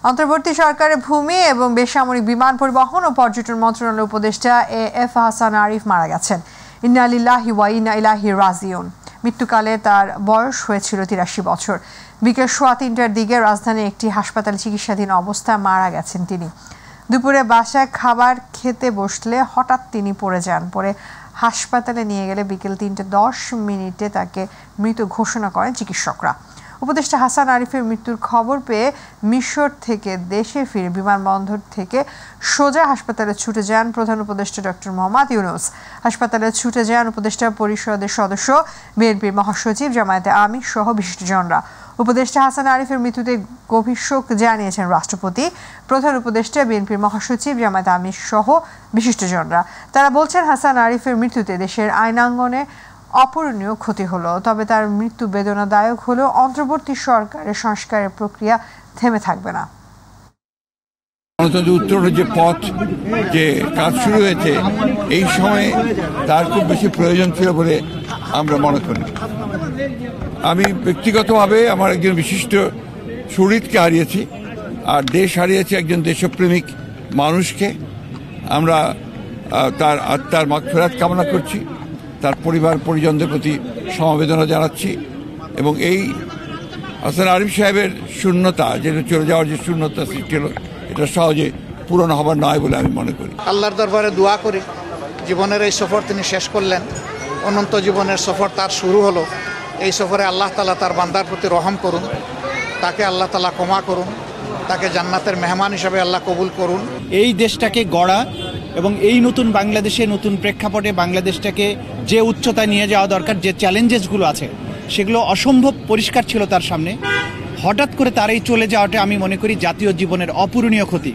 অন্তর্বর্তী সরকারের ভূমি এবং বেসামরিক বিমান পরিবহন ও পর্যটন মন্ত্রণালয়ের উপদেষ্টা এফ হাসান আরিফ মারা গেছেন। ইন্না লিল্লাহি ওয়া ইন্না ইলাইহি রাজিউন। মৃত্যুকালে তার বয়স হয়েছিল ৮৩ বছর। বিকেল ৩:৩০টার দিকে রাজধানীর একটি হাসপাতালে চিকিৎসাধীন অবস্থায় মারা গেছেন তিনি। দুপুরে বাসায় খাবার খেতে বসলে হঠাৎ তিনি পড়ে যান। পরে হাসপাতালে নিয়ে গেলে বিকেল ৩:১০ তাকে মৃত ঘোষণা করেন চিকিৎসকরা। উপদেষ্টা হাসান আরিফের মৃত্যুর খবর পেয়ে মিশর থেকে দেশে ফিরে বিমানবন্দর থেকে সোজা হাসপাতালে ছুটে যান প্রধান উপদেষ্টা ডক্টর মোহাম্মদ ইউনূস। হাসপাতালে ছুটে যান উপদেষ্টা পরিষদের সদস্য, বিএনপির মহাসচিব, জামায়াতে আমির সহ বিশিষ্টজনরা। উপদেষ্টা হাসান আরিফের মৃত্যুতে গভীর শোক জানিয়েছেন রাষ্ট্রপতি, প্রধান উপদেষ্টা, বিএনপির মহাসচিব, জামায়াতে আমির সহ বিশিষ্টজনরা। তারা বলছেন, হাসান আরিফের মৃত্যুতে দেশের আইনাঙ্গনে অপূরণীয় ক্ষতি হলো। তবে তার মৃত্যু বেদনাদায়ক হলেও অন্তর্বর্তী সরকারের সংস্কারের প্রক্রিয়া থেমে থাকবে না। গণতন্ত্র উত্তরের যে পথ, যে কাজ শুরু হয়েছে, এই সময়ে তার খুব বেশি প্রয়োজন ছিল বলে আমরা মনে করি। আমি ব্যক্তিগতভাবে আমার একজন বিশিষ্ট শহীদকে হারিয়েছি, আর দেশ হারিয়েছে একজন দেশপ্রেমিক মানুষকে। আমরা তার আত্মার মাগফিরাত কামনা করছি, তার পরিবার পরিজনদের প্রতি সমবেদনা জানাচ্ছি, এবং এই হাসান আরিফ সাহেবের শূন্যতা, যেটা চলে যাওয়ার যে শূন্যতা সৃষ্টি হলো, এটা সহজে পূরণ হবার নয় বলে আমি মনে করি। আল্লাহর দরবারে দোয়া করি, জীবনের এই সফর তিনি শেষ করলেন, অনন্ত জীবনের সফর তার শুরু হলো। এই সফরে আল্লাহ তাআলা তার বান্দার প্রতি রহম করুন, তাকে আল্লাহ তাআলা ক্ষমা করুন, তাকে জান্নাতের মেহমান হিসাবে আল্লাহ কবুল করুন। এই দেশটাকে গড়া এবং এই নতুন বাংলাদেশে নতুন প্রেক্ষাপটে বাংলাদেশটাকে যে উচ্চতায় নিয়ে যাওয়া দরকার, যে চ্যালেঞ্জেসগুলো আছে সেগুলো অসম্ভব পরিষ্কার ছিল তার সামনে। হঠাৎ করে তার এই চলে যাওয়াটা আমি মনে করি জাতীয় জীবনের অপূরণীয় ক্ষতি।